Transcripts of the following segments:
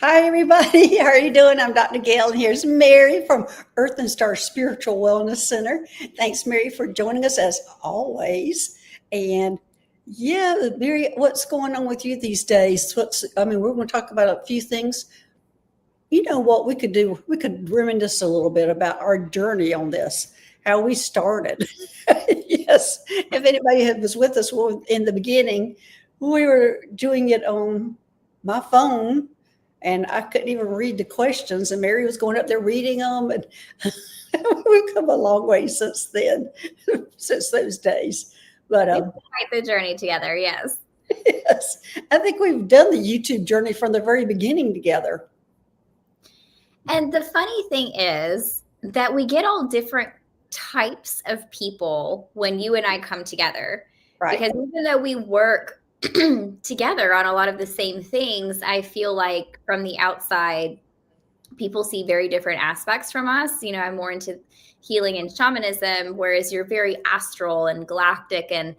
Hi, everybody. How are you doing? I'm Dr. Gail, and here's Mary from Earth and Star Spiritual Wellness Center. Thanks, Mary, for joining us as always. And yeah, Mary, what's going on with you these days? We're going to talk about a few things. You know what we could do? We could reminisce a little bit about our journey on this, how we started. Yes, if anybody was with us in the beginning, we were doing it on my phone, and I couldn't even read the questions, and Mary was going up there reading them, and we've come a long way since then, since those days. But It's quite the journey together, yes. yes, I think we've done the YouTube journey from the very beginning together. And the funny thing is that we get all different types of people when you and I come together. Right. Because even though we work together on a lot of the same things, I feel like from the outside, people see very different aspects from us. I'm more into healing and shamanism, whereas you're very astral and galactic, and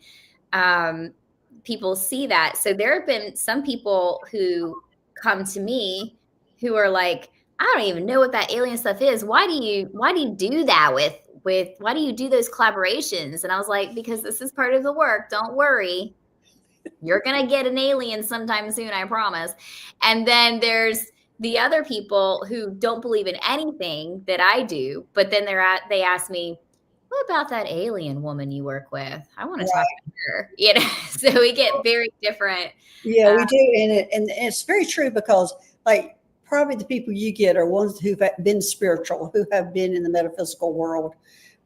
people see that. So there have been some people who come to me who are like, I don't even know what that alien stuff is. Why do you do that with why do you do those collaborations? And I was like, because this is part of the work. Don't worry. You're going to get an alien sometime soon, I promise. And then there's the other people who don't believe in anything that I do, but then they ask me, what about that alien woman you work with? I want to talk to her. So we get very different. Yeah, we do, and it's very true because, like, probably the people you get are ones who've been spiritual, who have been in the metaphysical world.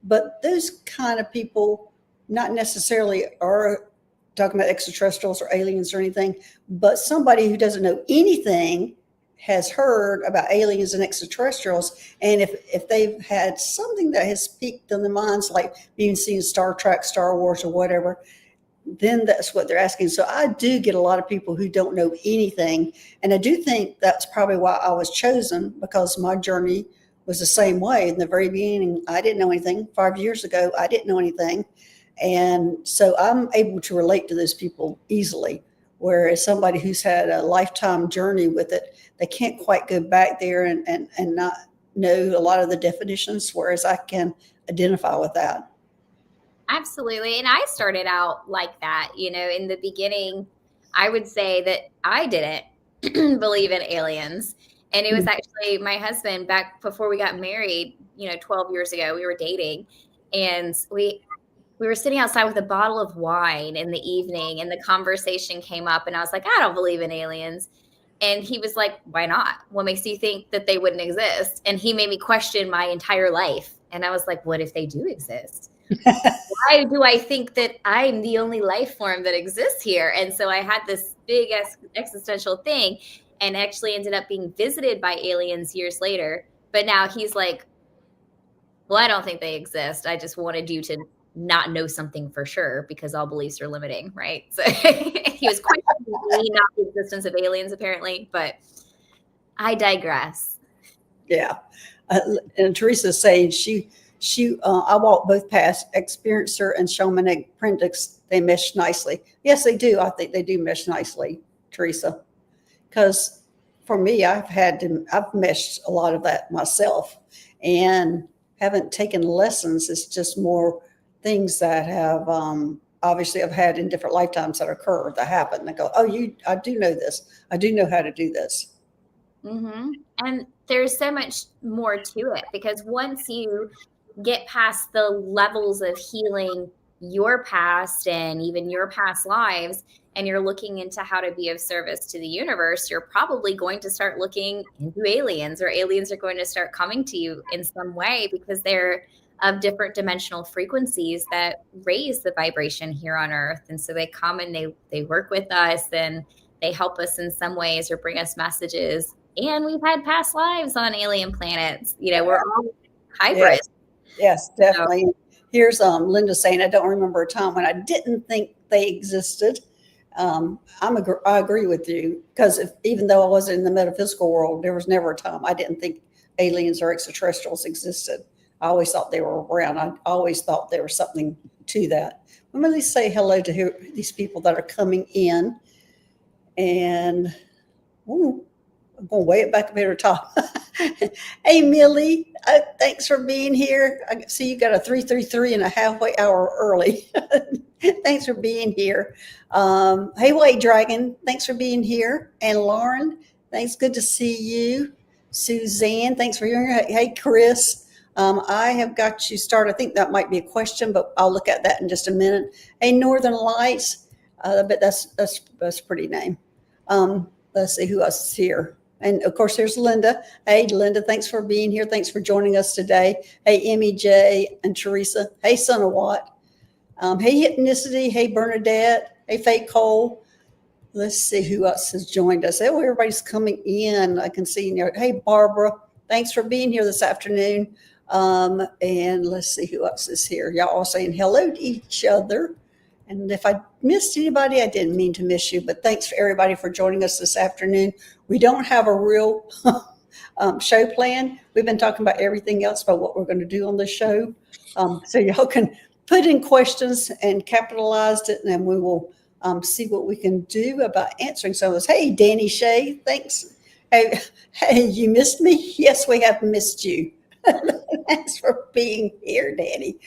But those kind of people, not necessarily are talking about extraterrestrials or aliens or anything, but somebody who doesn't know anything has heard about aliens and extraterrestrials, and if they've had something that has piqued in their minds, like being seen Star Trek, Star Wars, or whatever, then that's what they're asking. So I do get a lot of people who don't know anything. And I do think that's probably why I was chosen, because my journey was the same way. In the very beginning, I didn't know anything. 5 years ago, I didn't know anything. And so I'm able to relate to those people easily. Whereas somebody who's had a lifetime journey with it, they can't quite go back there and not know a lot of the definitions, whereas I can identify with that. Absolutely. And I started out like that. In the beginning, I would say that I didn't believe in aliens. And it was actually my husband back before we got married, 12 years ago, we were dating, and we were sitting outside with a bottle of wine in the evening, and the conversation came up, and I was like, I don't believe in aliens. And he was like, why not? What makes you think that they wouldn't exist? And he made me question my entire life. And I was like, what if they do exist? Why do I think that I'm the only life form that exists here? And so I had this big existential thing, and actually ended up being visited by aliens years later. But now he's like, well, I don't think they exist. I just wanted you to not know something for sure, because all beliefs are limiting, right? So he was questioning me, not the existence of aliens, apparently. But I digress. Yeah. And Teresa's saying I walk both paths, experiencer and shamanic apprentice. They mesh nicely. Yes, they do. I think they do mesh nicely, Teresa. Because for me, I've meshed a lot of that myself, and haven't taken lessons. It's just more things that have obviously I've had in different lifetimes that occur, that happen. I go, oh, I do know this. I do know how to do this. Mm-hmm. And there's so much more to it, because once you get past the levels of healing your past and even your past lives, and you're looking into how to be of service to the universe, you're probably going to start looking into aliens, or aliens are going to start coming to you in some way, because they're of different dimensional frequencies that raise the vibration here on Earth. And so they come and they work with us, and they help us in some ways or bring us messages. And we've had past lives on alien planets. We're all hybrids. Yes, definitely. Here's Linda saying, I don't remember a time when I didn't think they existed. I agree with you, because even though I was in the metaphysical world, there was never a time I didn't think aliens or extraterrestrials existed. I always thought they were around. I always thought there was something to that. Let me say hello to these people that are coming in. And I'm going way back up here to the top. Hey, Millie, thanks for being here. I see you got a 333 and a halfway hour early. Thanks for being here. Hey, White Dragon, thanks for being here. And Lauren, thanks. Good to see you. Suzanne, thanks for being here. Hey, Chris, I have got you started. I think that might be a question, but I'll look at that in just a minute. Hey, Northern Lights, I bet that's a pretty name. Let's see who else is here. And of course, there's Linda. Hey, Linda, thanks for being here. Thanks for joining us today. Hey, Emmy J and Teresa. Hey, Son of Watt. Hey, Hypnicity. Hey, Bernadette. Hey, Fate Cole. Let's see who else has joined us. Oh, everybody's coming in. I can see you. Hey, Barbara. Thanks for being here this afternoon. And let's see who else is here. Y'all all saying hello to each other. And if I missed anybody, I didn't mean to miss you, but thanks for everybody for joining us this afternoon. We don't have a real show plan. We've been talking about everything else about what we're going to do on the show. So y'all can put in questions and capitalize it, and then we will see what we can do about answering some of those. Hey, Danny Shea, thanks. Hey, you missed me? Yes, we have missed you. Thanks for being here, Danny.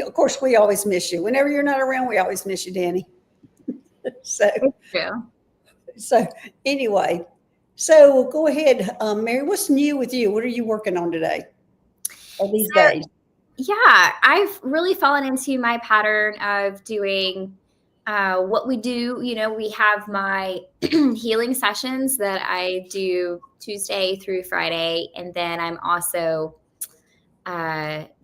Of course, we always miss you. Whenever you're not around, we always miss you, Danny. So anyway, so we'll go ahead. Mary, what's new with you? What are you working on today or these days? Yeah, I've really fallen into my pattern of doing what we do. You know, we have my healing sessions that I do Tuesday through Friday. And then I'm also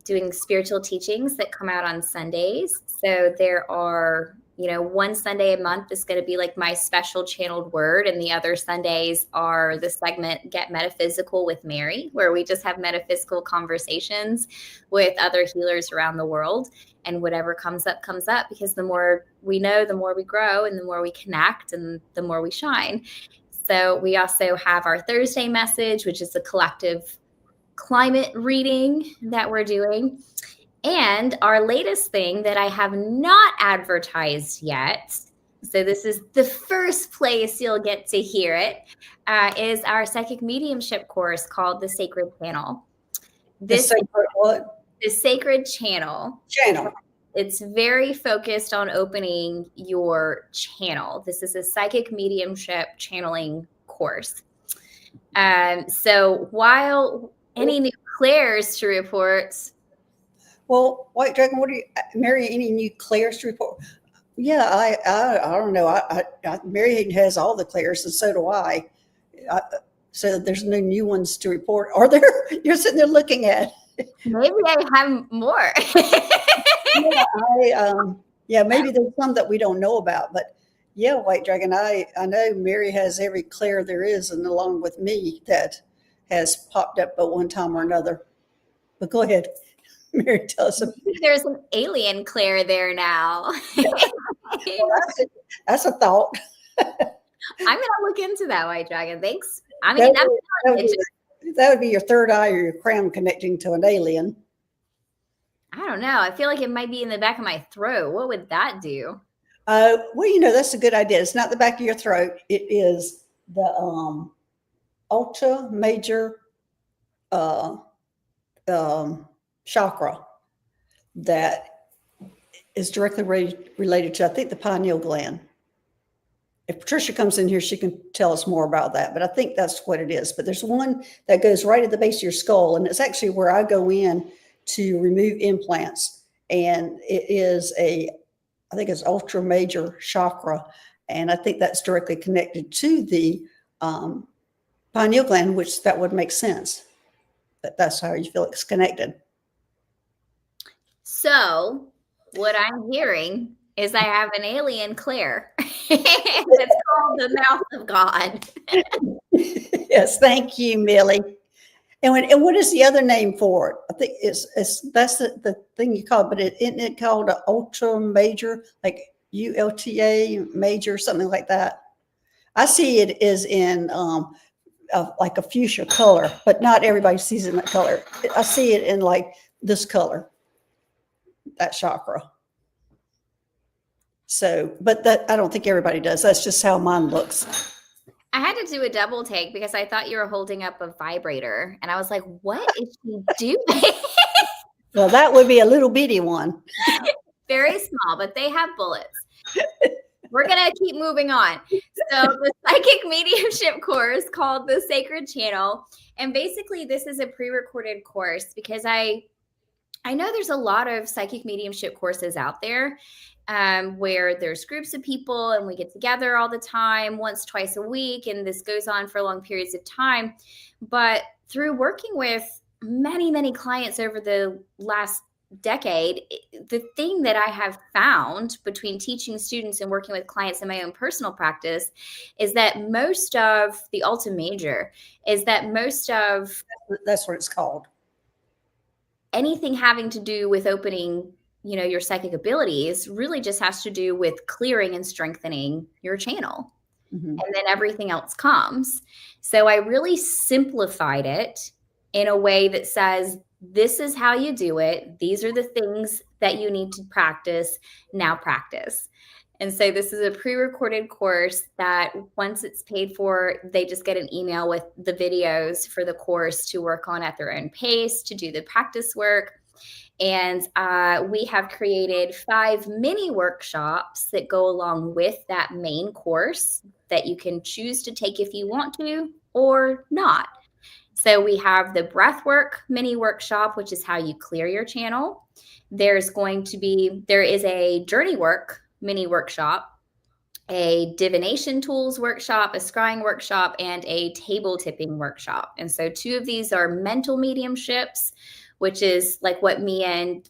doing spiritual teachings that come out on Sundays. So there are, one Sunday a month is going to be like my special channeled word. And the other Sundays are the segment Get Metaphysical with Mary, where we just have metaphysical conversations with other healers around the world. And whatever comes up, because the more we know, the more we grow and the more we connect and the more we shine. So we also have our Thursday message, which is a collective climate reading that we're doing. And our latest thing that I have not advertised yet, so this is the first place you'll get to hear it, is our psychic mediumship course called The Sacred Channel. The Sacred what? The Sacred Channel. It's very focused on opening your channel. This is a psychic mediumship channeling course. So while any new clairs to report? Well, White Dragon, Mary, any new clairs to report? Yeah, I don't know. Mary has all the clairs, and so do I. So there's no new ones to report. Are there? You're sitting there looking at. Maybe I have more. Maybe there's some that we don't know about, but yeah, White Dragon, I know Mary has every clair there is, and along with me that has popped up at one time or another. But go ahead, Mary, tell us. There's an alien clair there now. Well, that's a thought. I'm gonna look into that, White Dragon. Thanks. That would be your third eye or your crown connecting to an alien. I don't know. I feel like it might be in the back of my throat. What would that do? Well, that's a good idea. It's not the back of your throat. It is the ultra major chakra that is directly related to, I think, the pineal gland. If Patricia comes in here, she can tell us more about that, but I think that's what it is. But there's one that goes right at the base of your skull, and it's actually where I go in to remove implants. And it is I think it's ultra major chakra. And I think that's directly connected to the pineal gland, which that would make sense. That's how you feel it's connected. So what I'm hearing is I have an alien clair. It's called the Mouth of God. Yes, thank you, Millie. And what is the other name for it? I think that's the thing you call it, but isn't it called an ultra major, like ULTA major, something like that? I see it is in like a fuchsia color, but not everybody sees it in that color. I see it in like this color, that chakra. So, but that I don't think everybody does. That's just how mine looks. I had to do a double take because I thought you were holding up a vibrator. And I was like, what is she doing? Well, that would be a little bitty one. Very small, but they have bullets. We're going to keep moving on. So the psychic mediumship course called the Sacred Channel. And basically this is a pre-recorded course because I know there's a lot of psychic mediumship courses out there where there's groups of people and we get together all the time, once, twice a week. And this goes on for long periods of time. But through working with many, many clients over the last decade, the thing that I have found between teaching students and working with clients in my own personal practice is that most of the Alta Major is that most of that's what it's called. Anything having to do with opening, your psychic abilities really just has to do with clearing and strengthening your channel. Mm-hmm. And then everything else comes. So I really simplified it in a way that says, this is how you do it. These are the things that you need to practice. Now practice. And so this is a pre-recorded course that once it's paid for, they just get an email with the videos for the course to work on at their own pace, to do the practice work. And we have created 5 mini workshops that go along with that main course that you can choose to take if you want to or not. So we have the breathwork mini workshop, which is how you clear your channel. There is a journey work mini workshop, a divination tools workshop, a scrying workshop, and a table tipping workshop. And so 2 of these are mental mediumships, which is like what me and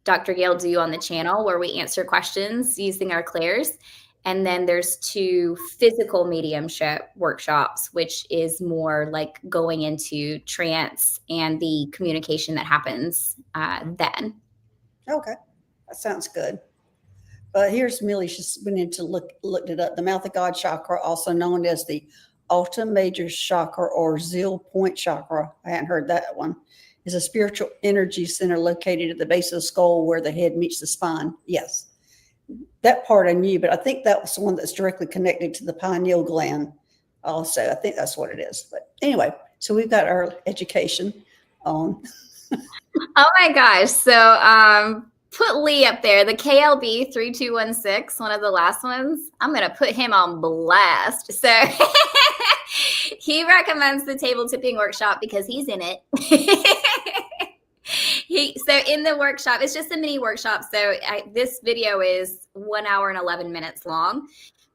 Dr. Gail do on the channel, where we answer questions using our clairs. And then there's 2 physical mediumship workshops, which is more like going into trance and the communication that happens then. Okay, that sounds good. But here's Millie. She's been into looked it up. The mouth of God chakra, also known as the Alta Major chakra or Zeal Point chakra. I hadn't heard that one. Is a spiritual energy center located at the base of the skull where the head meets the spine. Yes. That part I knew, but I think that was the one that's directly connected to the pineal gland also. I think that's what it is. But anyway, so we've got our education on. Oh my gosh. So put Lee up there, the KLB 3216, one of the last ones. I'm going to put him on blast. So he recommends the table tipping workshop because he's in it. So in the workshop, it's just a mini workshop. So this video is 1 hour and 11 minutes long.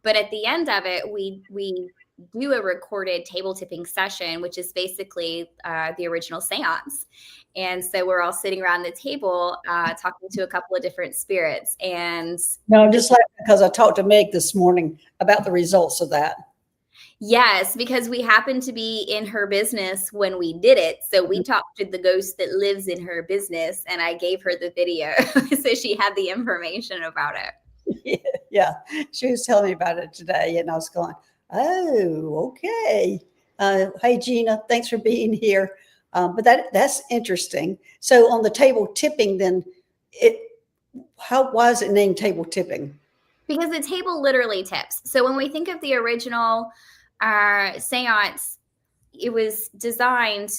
But at the end of it, we do a recorded table tipping session, which is basically the original seance. And so we're all sitting around the table talking to a couple of different spirits. And no, I'm just laughing because I talked to Meg this morning about the results of that. Yes, because we happened to be in her business when we did it. So we talked to the ghost that lives in her business, and I gave her the video so she had the information about it. Yeah, she was telling me about it today, and I was going, oh, okay. Hey, Gina, thanks for being here. But that's interesting. So on the table tipping, then why is it named table tipping? Because the table literally tips. So when we think of the original seance, it was designed,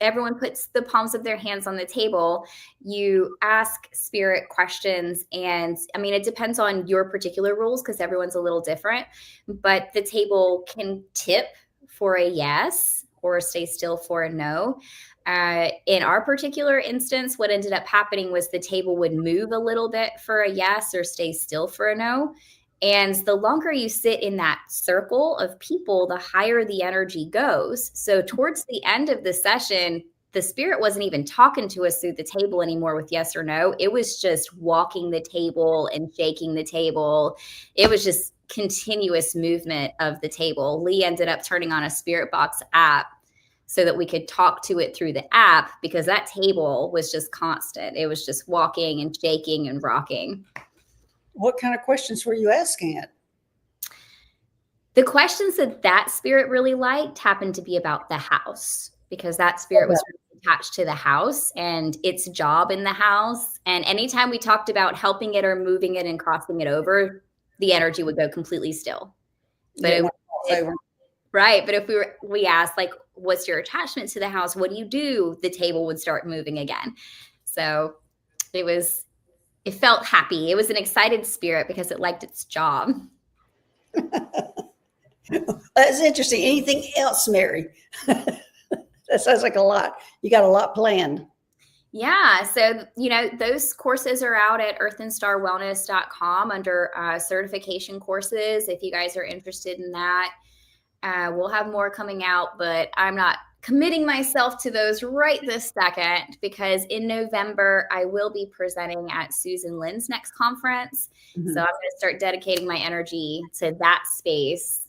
everyone puts the palms of their hands on the table. You ask spirit questions, and I mean, it depends on your particular rules because everyone's a little different, but the table can tip for a yes or stay still for a no. In our particular instance, what ended up happening was the table would move a little bit for a yes or stay still for a no. And the longer you sit in that circle of people, the higher the energy goes. So towards the end of the session, the spirit wasn't even talking to us through the table anymore with yes or no. It was just walking the table and shaking the table. It was just continuous movement of the table. Lee ended up turning on a Spirit Box app so that we could talk to it through the app because that table was just constant. It was just walking and shaking and rocking. What kind of questions were you asking it? The questions that spirit really liked happened to be about the house because that spirit was really attached to the house and its job in the house. And anytime we talked about helping it or moving it and crossing it over, the energy would go completely still. So Right. But if we asked, like, what's your attachment to the house? What do you do? The table would start moving again. So it felt happy. It was an excited spirit because it liked its job. That's interesting. Anything else, Mary? That sounds like a lot. You got a lot planned. Yeah. So, those courses are out at earthandstarwellness.com under certification courses. If you guys are interested in that, we'll have more coming out, but I'm not committing myself to those right this second because in November, I will be presenting at Susan Lynn's next conference. Mm-hmm. So I'm going to start dedicating my energy to that space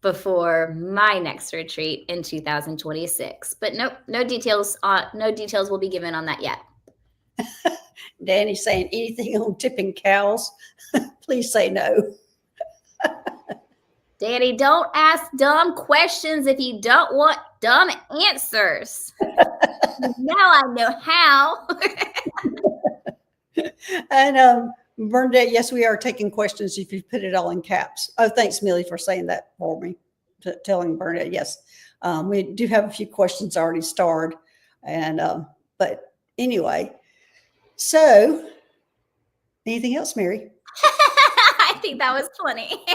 before my next retreat in 2026. But nope, no details will be given on that yet. Danny's saying anything on tipping cows? Please say no. Danny, don't ask dumb questions if you don't want dumb answers. Now I know how. And Bernadette, yes, we are taking questions if you put it all in caps. Oh, thanks, Millie, for saying that for me, telling Bernadette. Yes, we do have a few questions already starred, but anyway. So, anything else, Mary? I think that was funny.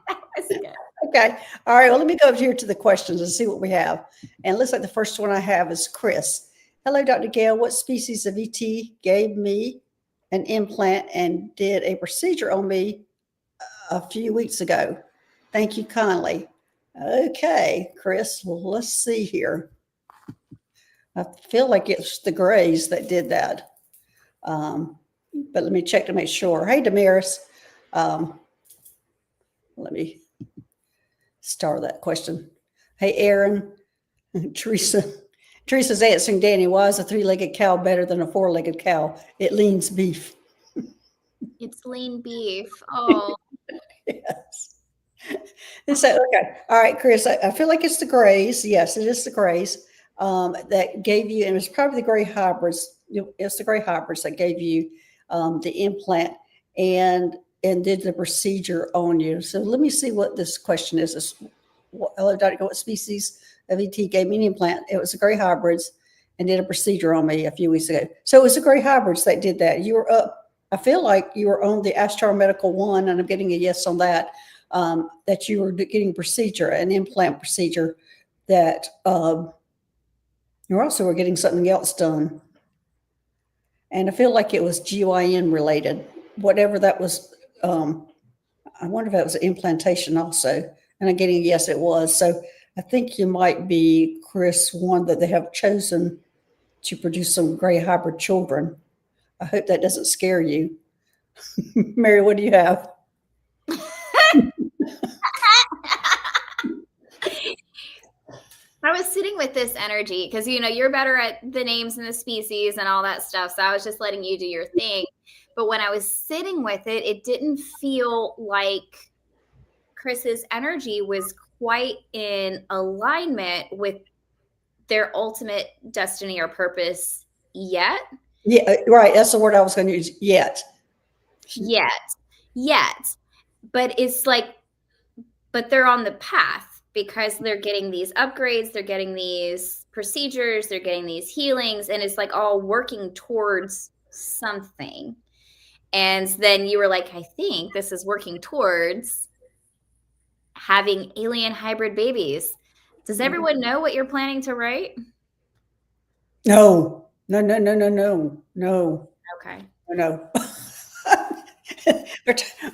That was good. Okay. All right. Well, let me go over here to the questions and see what we have. And it looks like the first one I have is Chris. Hello, Dr. Gail. What species of ET gave me an implant and did a procedure on me a few weeks ago? Thank you kindly. Okay, Chris. Well, let's see here. I feel like it's the Grays that did that. But let me check to make sure. Hey, Damaris. Let me start that question. Hey, Aaron. Teresa. Teresa's answering Danny, why is a three-legged cow better than a four-legged cow? It leans beef. It's lean beef. Oh. Yes. And so, okay. All right, Chris, I feel like it's the Grays. Yes, it is the Grays that gave you, and it's probably the Gray hybrids. It's the Gray hybrids that gave you the implant and did the procedure on you. So let me see what this question is. Hello, Dr. What species of ET gave me an implant? It was the Gray hybrids and did a procedure on me a few weeks ago. So it was the Gray hybrids that did that. You were up, I feel like you were on the Astro Medical one, and I'm getting a yes on that, that you were getting procedure, an implant procedure that you also were getting something else done. And I feel like it was GYN related, whatever that was. I wonder if that was an implantation also. And I'm getting a yes, it was. So I think you might be, Chris, one that they have chosen to produce some Gray hybrid children. I hope that doesn't scare you. Mary, what do you have? I was sitting with this energy because, you're better at the names and the species and all that stuff. So I was just letting you do your thing. But when I was sitting with it, it didn't feel like Chris's energy was quite in alignment with their ultimate destiny or purpose yet. Yeah, right. That's the word I was going to use. Yet. But it's like, but they're on the path because they're getting these upgrades, they're getting these procedures, they're getting these healings, and it's like all working towards something. And then you were like, I think this is working towards having alien hybrid babies. Does everyone know what you're planning to write? No. Okay. No.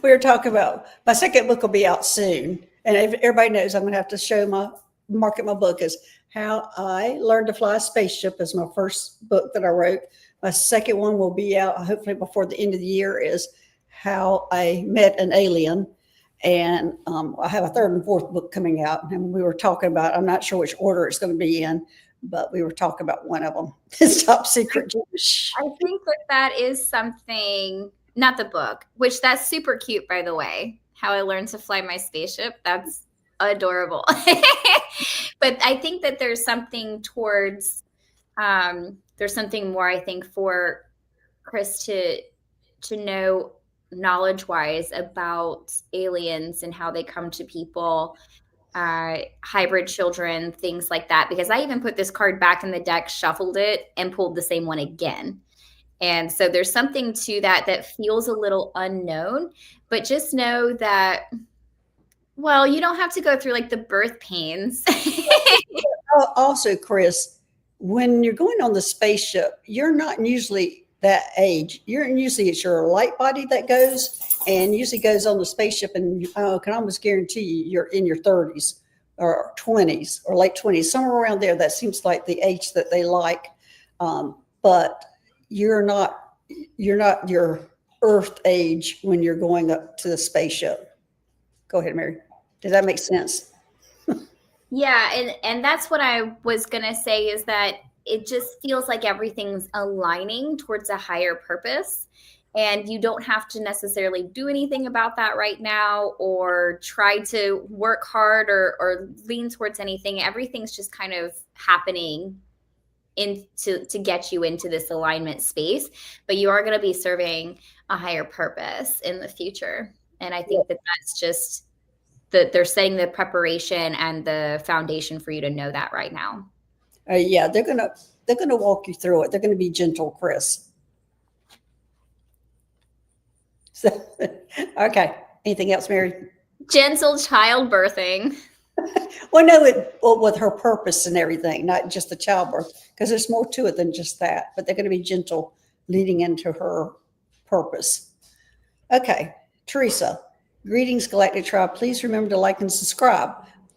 We were talking about my second book will be out soon. And everybody knows I'm going to have to market my book as How I Learned to Fly a Spaceship is my first book that I wrote. My second one will be out hopefully before the end of the year is How I Met an Alien. And I have a third and fourth book coming out. And we were talking about, I'm not sure which order it's going to be in, but we were talking about one of them. It's Top Secret Jewish. I think that is something, not the book, which that's super cute, by the way. How I Learned to Fly My Spaceship. That's adorable. But I think that there's something towards, there's something more, I think, for Chris to know knowledge-wise about aliens and how they come to people. hybrid children, things like that, because I even put this card back in the deck, shuffled it, and pulled the same one again. And so there's something to that that feels a little unknown, but just know that, well, you don't have to go through like the birth pains. Also, Chris, when you're going on the spaceship, you're not usually that age. You're usually, it's your light body that goes, and usually goes on the spaceship, and I can almost guarantee you're in your 30s or 20s or late 20s, somewhere around there. That seems like the age that they like. But you're not your Earth age when you're going up to the spaceship. Go ahead, Mary. Does that make sense? Yeah, and that's what I was going to say, is that it just feels like everything's aligning towards a higher purpose, and you don't have to necessarily do anything about that right now or try to work hard or lean towards anything. Everything's just kind of happening to get you into this alignment space, but you are going to be serving a higher purpose in the future. And I think that that's just that they're setting the preparation and the foundation for you to know that right now. Yeah, they're gonna walk you through it. They're gonna be gentle, Chris. So, okay. Anything else, Mary? Gentle childbirthing. Well, no, with her purpose and everything, not just the childbirth, because there's more to it than just that. But they're going to be gentle leading into her purpose. Okay, Teresa. Greetings, Galactic Tribe. Please remember to like and subscribe.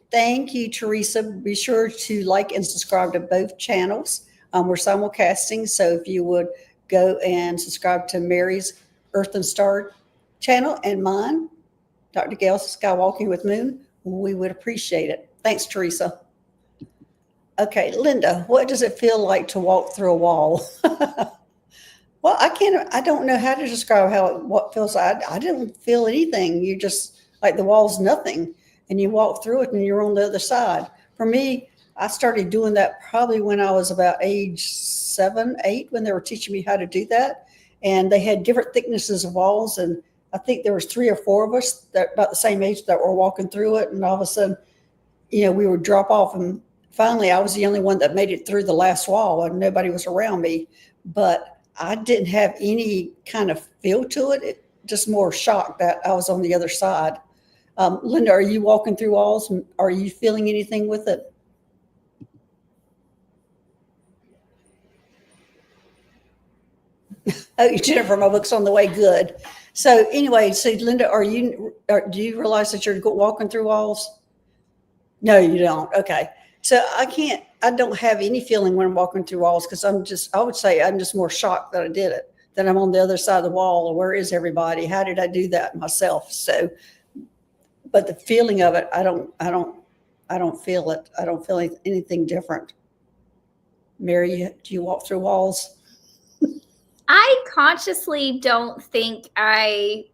Thank you, Teresa. Be sure to like and subscribe to both channels. We're simulcasting, so if you would go and subscribe to Mary's Earth and Star channel and mine, Dr. Gail Skywalking with Moon, we would appreciate it. Thanks, Teresa. Okay, Linda, what does it feel like to walk through a wall? Well, I don't know how to describe what feels like. I didn't feel anything. You just, like the wall's nothing, and you walk through it and you're on the other side. For me, I started doing that probably when I was about age 7, 8, when they were teaching me how to do that. And they had different thicknesses of walls, and I think there was 3 or 4 of us that about the same age that were walking through it. And all of a sudden, we would drop off, and finally I was the only one that made it through the last wall, and nobody was around me. But I didn't have any kind of feel to it. Just more shocked that I was on the other side. Linda, are you walking through walls? Are you feeling anything with it? Oh, Jennifer, my book's on the way. Good. So anyway, so Linda, do you realize that you're walking through walls? No, you don't. Okay. So I don't have any feeling when I'm walking through walls, because I would say I'm just more shocked that I did it, that I'm on the other side of the wall. Where is everybody? How did I do that myself? So, but the feeling of it, I don't feel it. I don't feel anything different. Mary, do you walk through walls? I consciously don't think I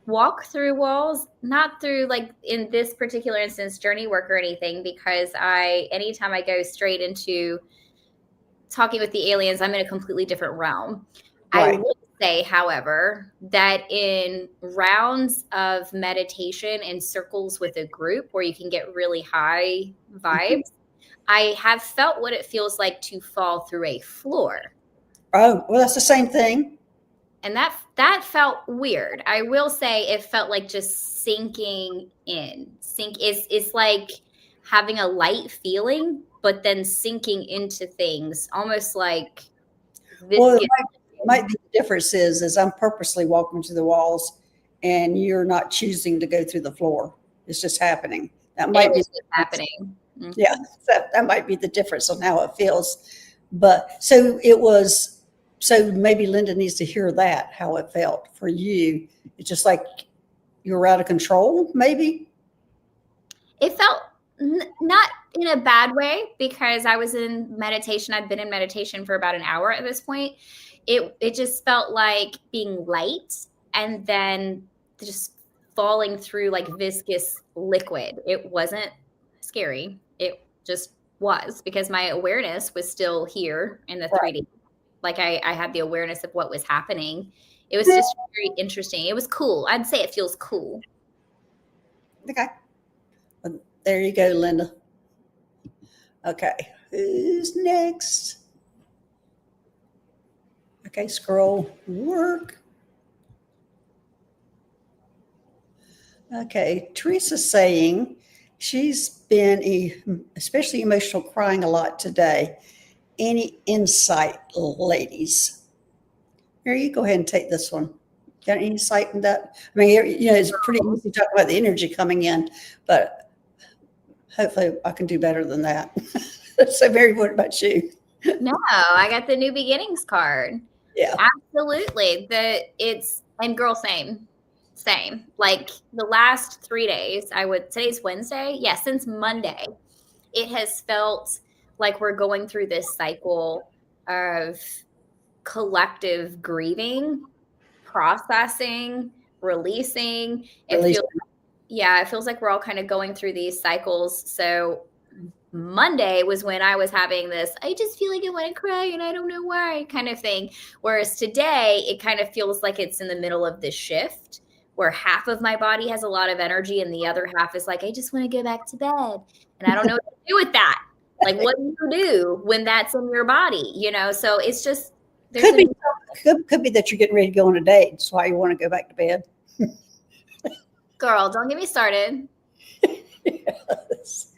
walk through walls, not through, like in this particular instance, journey work or anything, because anytime I go straight into talking with the aliens, I'm in a completely different realm. Right. I will say, however, that in rounds of meditation in circles with a group where you can get really high vibes, I have felt what it feels like to fall through a floor. Oh, well, that's the same thing. And that felt weird. I will say it felt like just sinking in. It's like having a light feeling, but then sinking into things, almost like this. Well, it might be the difference is I'm purposely walking through the walls, and you're not choosing to go through the floor. It's just happening. That might be happening. Mm-hmm. Yeah, that might be the difference on how it feels. But so maybe Linda needs to hear that, how it felt for you. It's just like you were out of control, maybe? It felt not in a bad way, because I was in meditation. I'd been in meditation for about an hour at this point. It just felt like being light and then just falling through like viscous liquid. It wasn't scary. It just was, because my awareness was still here in the 3D. Like I had the awareness of what was happening. It was just very interesting. It was cool. I'd say it feels cool. Okay. There you go, Linda. Okay, who's next? Okay, scroll, work. Okay, Teresa's saying she's been especially emotional, crying a lot today. Any insight, ladies? Here, you go ahead and take this one. Got any insight in that? I mean, it's pretty easy to talk about the energy coming in, but hopefully I can do better than that. So, Mary, what about you? No, I got the new beginnings card. Yeah. Absolutely. And girl, same. Like the last 3 days, today's Wednesday. Yeah, since Monday, it has felt like we're going through this cycle of collective grieving, processing, releasing. It feels like we're all kind of going through these cycles. So Monday was when I was having this, I just feel like I want to cry and I don't know why kind of thing. Whereas today, it kind of feels like it's in the middle of this shift where half of my body has a lot of energy and the other half is like, I just want to go back to bed. And I don't know what to do with that. Like, what do you do when that's in your body? So it's just, could be that you're getting ready to go on a date. That's why you want to go back to bed. Girl, don't get me started. Yes.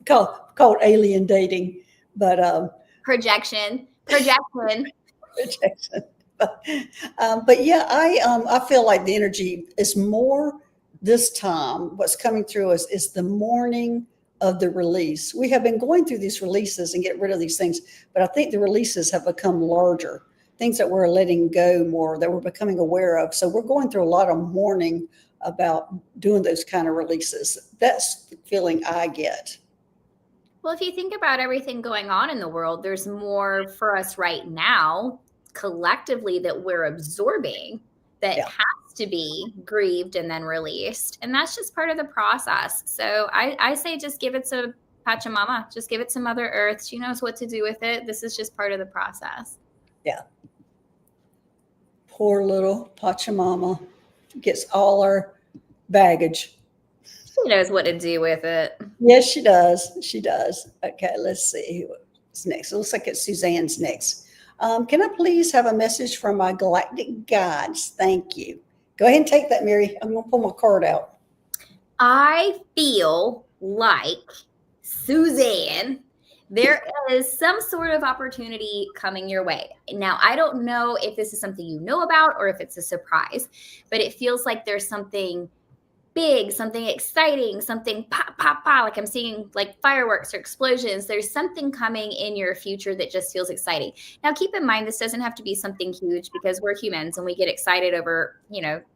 Called alien dating, but projection. But yeah, I feel like the energy is more this time. What's coming through us is the morning of the release. We have been going through these releases and get rid of these things, but I think the releases have become larger, things that we're letting go more, that we're becoming aware of. So we're going through a lot of mourning about doing those kind of releases. That's the feeling I get. Well, if you think about everything going on in the world, there's more for us right now collectively that we're absorbing that has to be grieved and then released. And that's just part of the process. So I say just give it to Pachamama. Just give it to Mother Earth. She knows what to do with it. This is just part of the process. Yeah. Poor little Pachamama gets all our baggage. She knows what to do with it. Yes, she does. She does. Okay, let's see who's next. It looks like it's Suzanne's next. Can I please have a message from my galactic guides? Thank you. Go ahead and take that, Mary. I'm going to pull my card out. I feel like, Suzanne, there is some sort of opportunity coming your way. Now, I don't know if this is something you know about or if it's a surprise, but it feels like there's something big, something exciting, something pop, pop, pop, like I'm seeing like fireworks or explosions. There's something coming in your future that just feels exciting. Now, keep in mind, this doesn't have to be something huge because we're humans and we get excited over,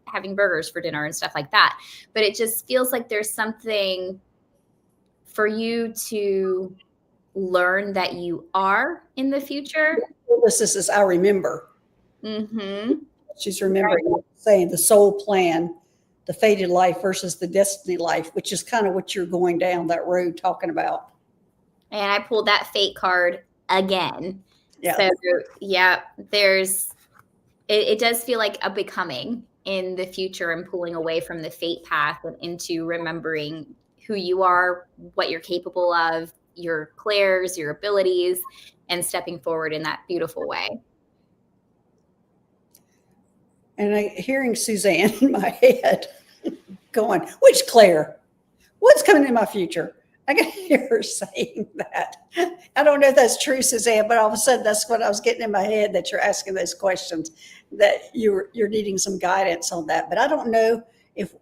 having burgers for dinner and stuff like that. But it just feels like there's something for you to learn that you are in the future. This is I remember. Mm-hmm. She's remembering saying the soul plan, the fated life versus the destiny life, which is kind of what you're going down that road talking about. And I pulled that fate card again. Yeah. So yeah, it does feel like a becoming in the future and pulling away from the fate path and into remembering who you are, what you're capable of, your clairs, your abilities, and stepping forward in that beautiful way. And hearing Suzanne in my head going, which Claire? What's coming in my future? I can hear her saying that. I don't know if that's true, Suzanne, but all of a sudden that's what I was getting in my head, that you're asking those questions, that you're needing some guidance on that. But I don't know if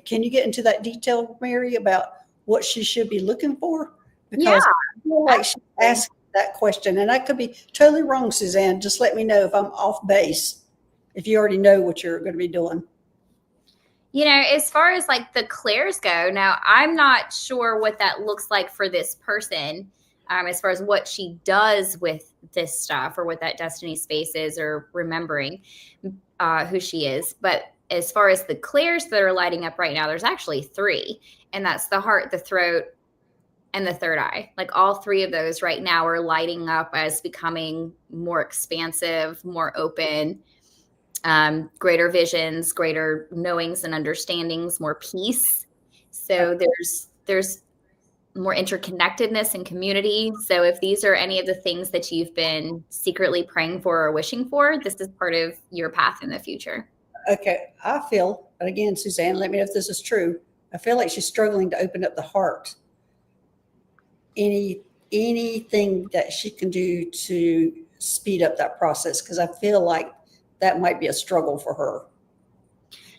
can you get into that detail, Mary, about what she should be looking for? Because I feel like she asked that question, and I could be totally wrong, Suzanne. Just let me know if I'm off base, if you already know what you're going to be doing. As far as like the clairs go, now I'm not sure what that looks like for this person, as far as what she does with this stuff or what that destiny space is or remembering who she is. But as far as the clairs that are lighting up right now, there's actually 3, and that's the heart, the throat, and the third eye. Like all 3 of those right now are lighting up as becoming more expansive, more open, greater visions, greater knowings and understandings, more peace. So there's more interconnectedness and community. So if these are any of the things that you've been secretly praying for or wishing for, this is part of your path in the future. Okay, I feel, and again, Suzanne, let me know if this is true. I feel like she's struggling to open up the heart. Anything that she can do to speed up that process, because I feel like that might be a struggle for her.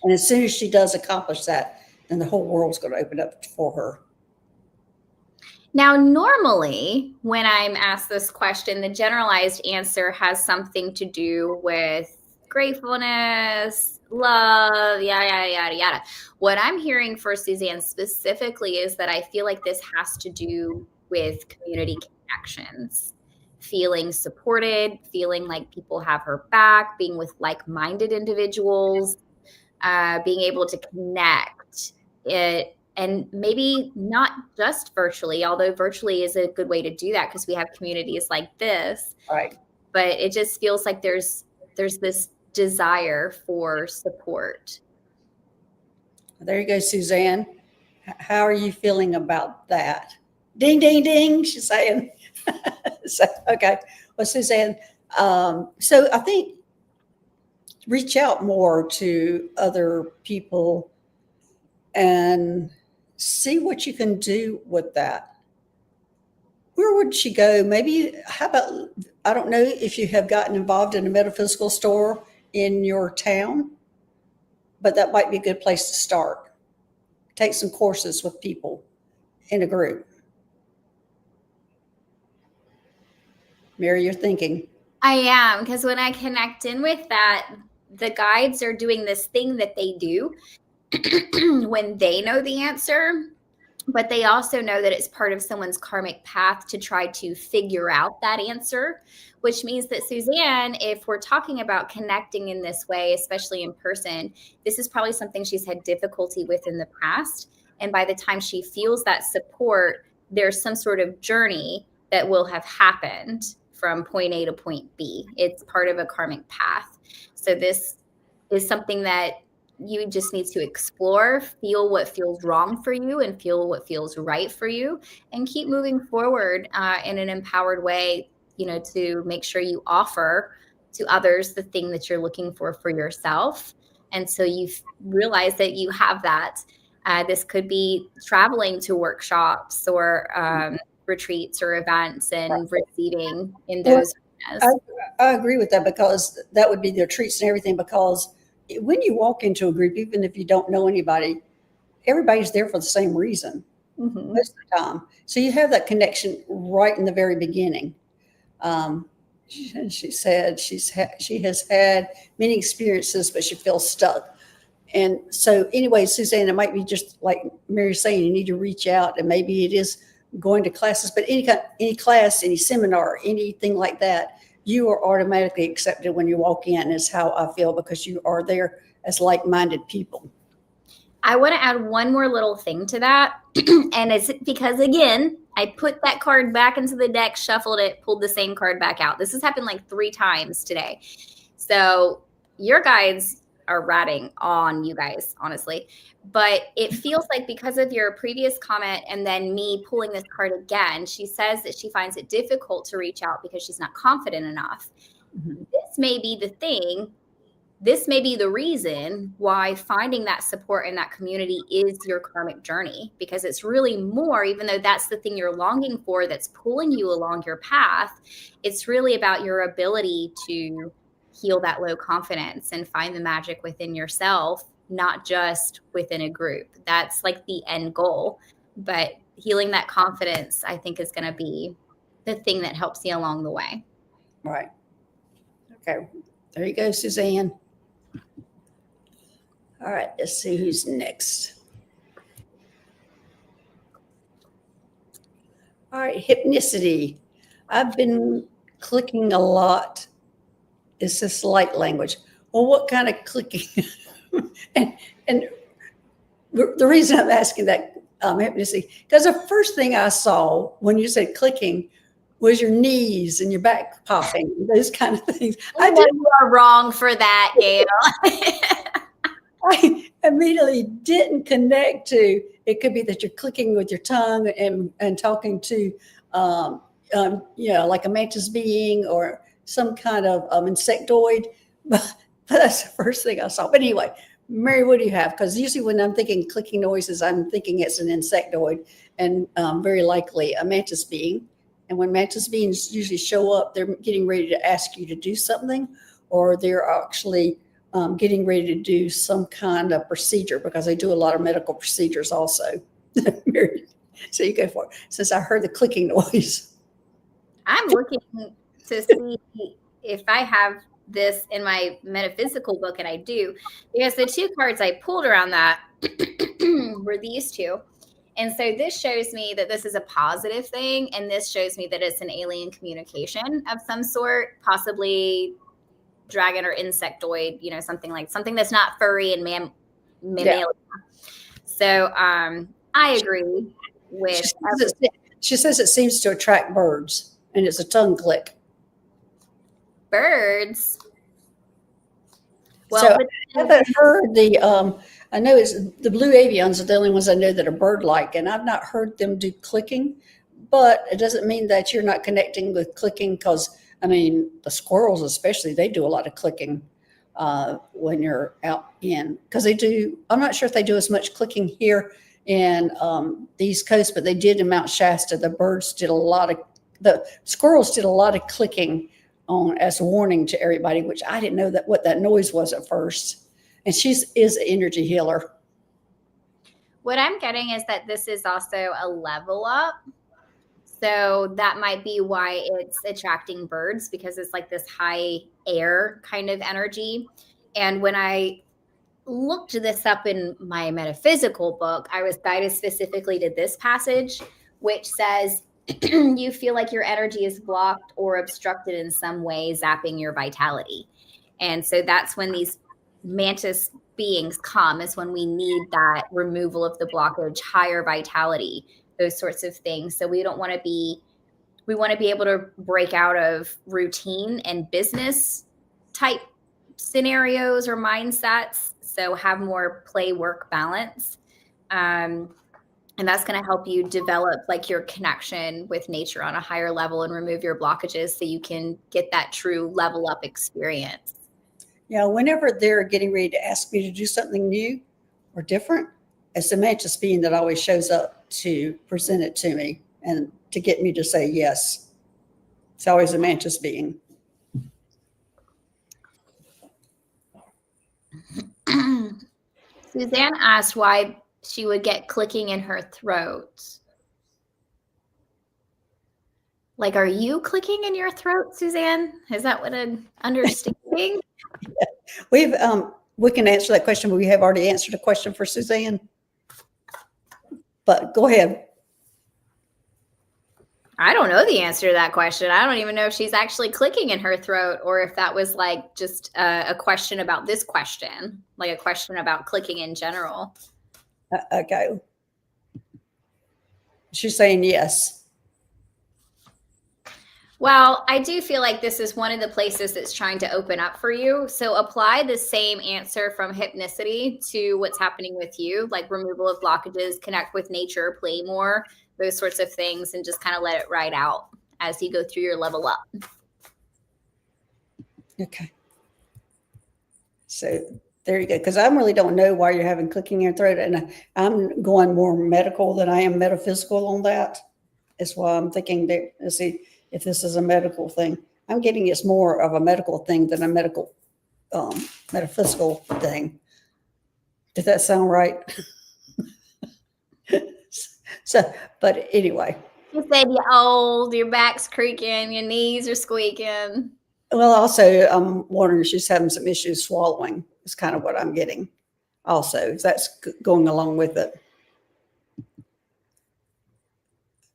And as soon as she does accomplish that, then the whole world's going to open up for her. Now, normally when I'm asked this question, the generalized answer has something to do with gratefulness, love, yada, yada, yada, yada. What I'm hearing for Suzanne specifically is that I feel like this has to do with community connections, feeling supported, feeling like people have her back, being with like-minded individuals, being able to connect it. And maybe not just virtually, although virtually is a good way to do that because we have communities like this. Right. But it just feels like there's this desire for support. There you go, Suzanne. How are you feeling about that? Ding, ding, ding, she's saying. So, okay. Well, Suzanne, so I think reach out more to other people and see what you can do with that. Where would she go? Maybe, how about, I don't know if you have gotten involved in a metaphysical store in your town, but that might be a good place to start. Take some courses with people in a group. Mary, you're thinking. I am, because when I connect in with that, the guides are doing this thing that they do when they know the answer, but they also know that it's part of someone's karmic path to try to figure out that answer, which means that Suzanne, if we're talking about connecting in this way, especially in person, this is probably something she's had difficulty with in the past. And by the time she feels that support, there's some sort of journey that will have happened from point A to point B. It's part of a karmic path. So this is something that you just need to explore, feel what feels wrong for you and feel what feels right for you, and keep moving forward in an empowered way, to make sure you offer to others the thing that you're looking for yourself. And so you realize that you have that. This could be traveling to workshops or retreats or events and receiving in those. I agree with that, because that would be the retreats and everything, because when you walk into a group, even if you don't know anybody, everybody's there for the same reason most of the time. So you have that connection right in the very beginning. She said she has had many experiences, but she feels stuck. And so anyway, Suzanne, it might be just like Mary's saying, you need to reach out, and maybe it is going to classes, but any class, any seminar, anything like that, you are automatically accepted when you walk in, is how I feel, because you are there as like-minded people. I want to add one more little thing to that. And it's because, again, I put that card back into the deck, shuffled it, pulled the same card back out. This has happened like 3 times today. So your guides are ratting on you guys, honestly. But it feels like because of your previous comment and then me pulling this card again, she says that she finds it difficult to reach out because she's not confident enough. Mm-hmm. This may be the thing. This may be the reason why finding that support in that community is your karmic journey, because it's really more, even though that's the thing you're longing for, that's pulling you along your path. It's really about your ability to heal that low confidence and find the magic within yourself, not just within a group. That's like the end goal. But healing that confidence, I think, is going to be the thing that helps you along the way. Right. Okay. There you go, Suzanne. All right. Let's see who's next. All right. Hypnicity. I've been clicking a lot. It's just light language. Well, what kind of clicking? and the reason I'm asking that, hypnicity, because the first thing I saw when you said clicking was your knees and your back popping, those kind of things. I know you are wrong for that, Gail. immediately didn't connect to. It could be that you're clicking with your tongue and talking to, like a mantis being or some kind of insectoid. But that's the first thing I saw. But anyway, Mary, what do you have? Because usually when I'm thinking clicking noises, I'm thinking it's an insectoid and very likely a mantis being. And when mantis beings usually show up, they're getting ready to ask you to do something, or they're actually getting ready to do some kind of procedure, because they do a lot of medical procedures also. So you go for it. Since I heard the clicking noise. I'm looking to see if I have this in my metaphysical book, and I do, because the two cards I pulled around that were these two. And so this shows me that this is a positive thing, and this shows me that it's an alien communication of some sort, possibly dragon or insectoid, something that's not furry and mammalian. Yeah. So I agree with. She says it seems to attract birds, and it's a tongue click. Birds. Well, so I haven't heard I know it's the blue avians are the only ones I know that are bird-like, and I've not heard them do clicking, but it doesn't mean that you're not connecting with clicking, because, the squirrels especially, they do a lot of clicking when you're out in, because they do, I'm not sure if they do as much clicking here in the East Coast, but they did in Mount Shasta. The squirrels did a lot of clicking on as a warning to everybody, which I didn't know what that noise was at first. And she is an energy healer. What I'm getting is that this is also a level up. So that might be why it's attracting birds, because it's like this high air kind of energy. And when I looked this up in my metaphysical book, I was guided specifically to this passage, which says, you feel like your energy is blocked or obstructed in some way, zapping your vitality. And so that's when these mantis beings come, is when we need that removal of the blockage, higher vitality, those sorts of things. So we want to be able to break out of routine and business type scenarios or mindsets. So have more play work balance. And that's going to help you develop like your connection with nature on a higher level and remove your blockages so you can get that true level up experience. Yeah, whenever they're getting ready to ask me to do something new or different, it's the mantis being that always shows up to present it to me and to get me to say yes. It's always a mantis being. Suzanne asked why she would get clicking in her throat. Like, are you clicking in your throat, Suzanne? Is that what I'm understanding? Yeah. We can answer that question, but we have already answered a question for Suzanne. But go ahead. I don't know the answer to that question. I don't even know if she's actually clicking in her throat, or if that was like just a question about this question, like a question about clicking in general. Okay. She's saying yes. Well, I do feel like this is one of the places that's trying to open up for you. So apply the same answer from hypnicity to what's happening with you, like removal of blockages, connect with nature, play more, those sorts of things, and just kind of let it ride out as you go through your level up. Okay. So there you go. Because I really don't know why you're having clicking in your throat. And I'm going more medical than I am metaphysical on that. That's why I'm thinking that, let's see if this is a medical thing. I'm getting it's more of a medical thing than a metaphysical thing. Does that sound right? So, but anyway. You said you're old, your back's creaking, your knees are squeaking. Well, also, I'm wondering if she's having some issues swallowing. Is kind of what I'm getting. Also, if that's going along with it.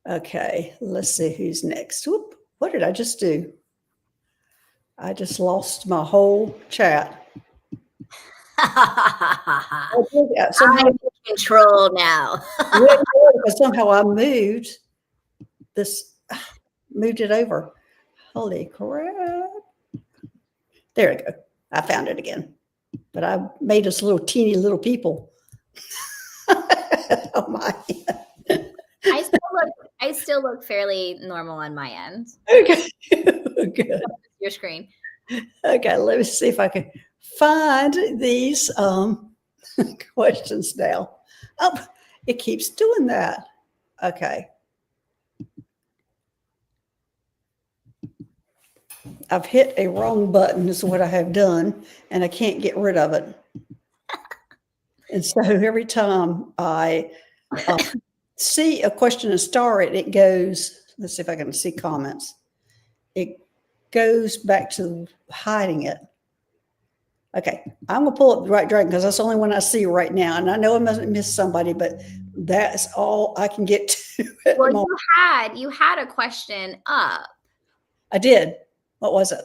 Okay, let's see who's next. Whoop, what did I just do? I just lost my whole chat. I'm in control now. Somehow I moved it over. Holy crap. There we go. I found it again. but I made us little teeny little people. Oh my. I still look fairly normal on my end. Okay. Good. Your screen. Okay, let me see if I can find these questions now. Oh, it keeps doing that. Okay. I've hit a wrong button is what I have done, and I can't get rid of it. And so every time I see a question and star it goes, let's see if I can see comments. It goes back to hiding it. Okay, I'm gonna pull up the right dragon because that's the only one I see right now. And I know I must miss somebody, but that's all I can get to at the Well, moment. you had a question up. I did. What was it?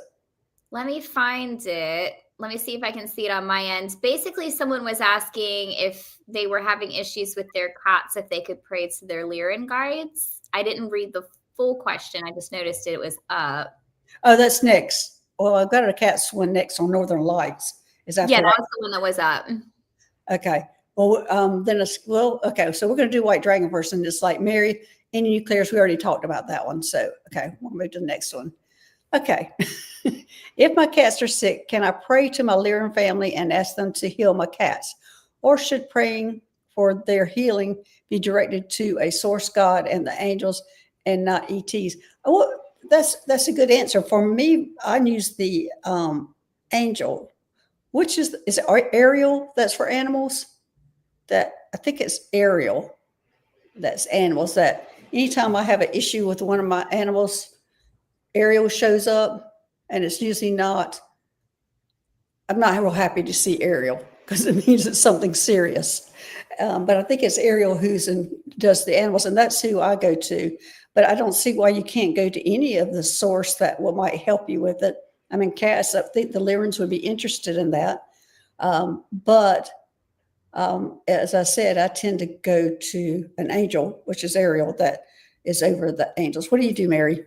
Let me find it. Let me see if I can see it on my end. Basically, someone was asking if they were having issues with their cats, if they could pray to their Lyran guides. I didn't read the full question. I just noticed it was up. Oh, that's next. Well, I've got a cat's one next on Northern Lights. Is after Yeah, that? that was the one that was up. Okay. Well, then it's okay. So we're going to do White Dragon first, and it's like Mary any nuclears. We already talked about that one. So okay, we'll move to the next one. Okay. If my cats are sick, can I pray to my Lyran family and ask them to heal my cats? Or should praying for their healing be directed to a source God and the angels and not ETs? Well, that's a good answer. For me, I use the angel, which is it Ariel that's for animals? That I think it's Ariel that's animals. That anytime I have an issue with one of my animals, Ariel shows up, and it's usually not. I'm not real happy to see Ariel because it means it's something serious. But I think it's Ariel does the animals, and that's who I go to. But I don't see why you can't go to any of the source that might help you with it. I mean, cats, I think the Lyrans would be interested in that. But as I said, I tend to go to an angel, which is Ariel, that is over the angels. What do you do, Mary?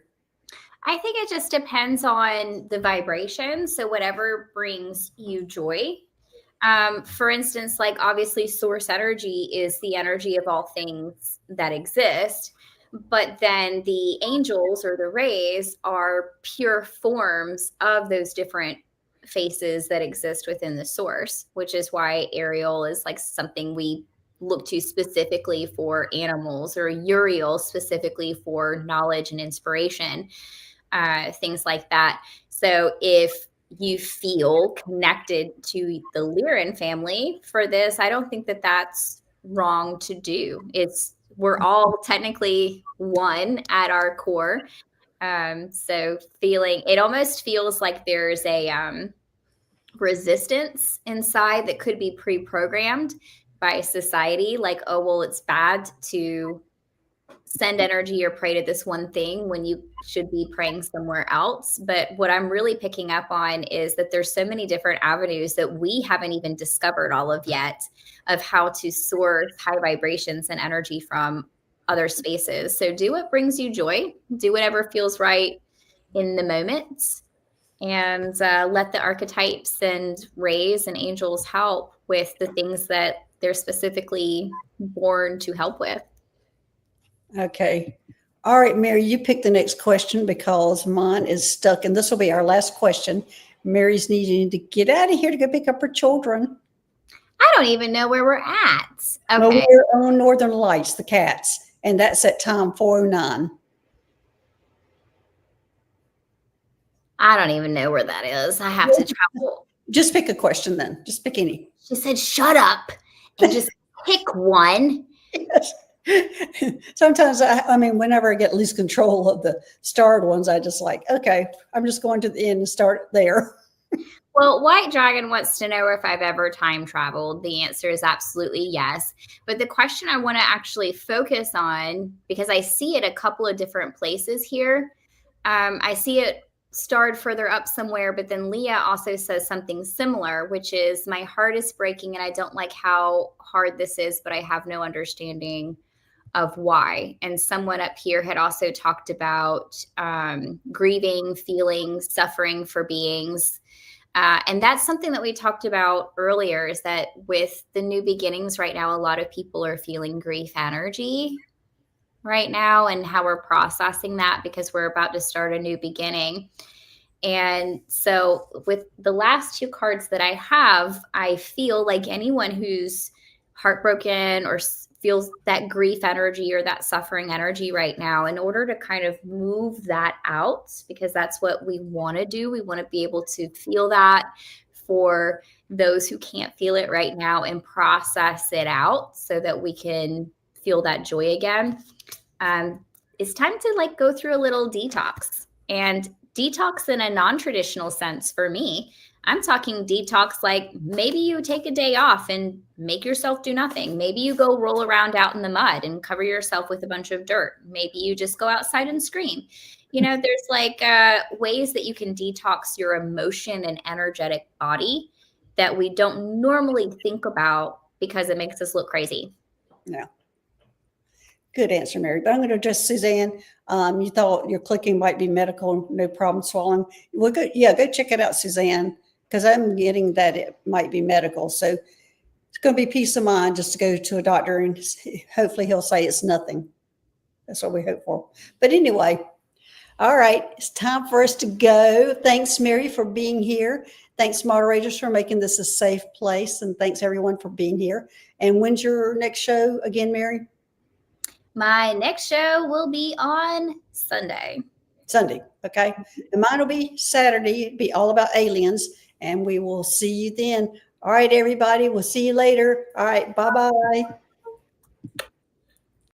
I think it just depends on the vibration. So whatever brings you joy. For instance, like obviously source energy is the energy of all things that exist. But then the angels or the rays are pure forms of those different faces that exist within the source, which is why Ariel is like something we look to specifically for animals, or Uriel specifically for knowledge and inspiration. Things like that. So if you feel connected to the Lyran family for this, I don't think that that's wrong to do. We're all technically one at our core. So it almost feels like there's a resistance inside that could be pre-programmed by society. Like, oh, well, it's bad to send energy or pray to this one thing when you should be praying somewhere else. But what I'm really picking up on is that there's so many different avenues that we haven't even discovered all of yet of how to source high vibrations and energy from other spaces. So do what brings you joy, do whatever feels right in the moment, and let the archetypes and rays and angels help with the things that they're specifically born to help with. Okay. All right, Mary, you pick the next question because mine is stuck, and this will be our last question. Mary's needing to get out of here to go pick up her children. I don't even know where we're at. Okay. Well, we're on Northern Lights, the cats, and that's at time 4:09. I don't even know where that is. I have to travel. Just pick a question then. Just pick any. She said, shut up and just pick one. Yes. Sometimes I mean, whenever I get loose control of the starred ones, I just like, okay, I'm just going to the end and start there. Well, White Dragon wants to know if I've ever time traveled. The answer is absolutely yes. But the question I want to actually focus on, because I see it a couple of different places here. I see it starred further up somewhere, but then Leah also says something similar, which is my heart is breaking and I don't like how hard this is, but I have no understanding of why. And someone up here had also talked about grieving, feeling, suffering for beings. And that's something that we talked about earlier, is that with the new beginnings right now, a lot of people are feeling grief energy right now, and how we're processing that because we're about to start a new beginning. And so, with the last two cards that I have, I feel like anyone who's heartbroken or feels that grief energy or that suffering energy right now, in order to kind of move that out, because that's what we want to do, we want to be able to feel that for those who can't feel it right now and process it out so that we can feel that joy again. It's time to like go through a little detox, and detox in a non-traditional sense for me. I'm talking detox like maybe you take a day off and make yourself do nothing. Maybe you go roll around out in the mud and cover yourself with a bunch of dirt. Maybe you just go outside and scream. There's like ways that you can detox your emotion and energetic body that we don't normally think about because it makes us look crazy. Yeah. Good answer, Mary. But I'm going to address Suzanne. You thought your clicking might be medical, no problem swallowing. Well, go check it out, Suzanne, because I'm getting that it might be medical. So it's going to be peace of mind just to go to a doctor and hopefully he'll say it's nothing. That's what we hope for. But anyway, all right, it's time for us to go. Thanks, Mary, for being here. Thanks, moderators, for making this a safe place. And thanks, everyone, for being here. And when's your next show again, Mary? My next show will be on Sunday. Okay. And mine will be Saturday. It'll be all about aliens. And we will see you then. All right, everybody. We'll see you later. All right. Bye-bye.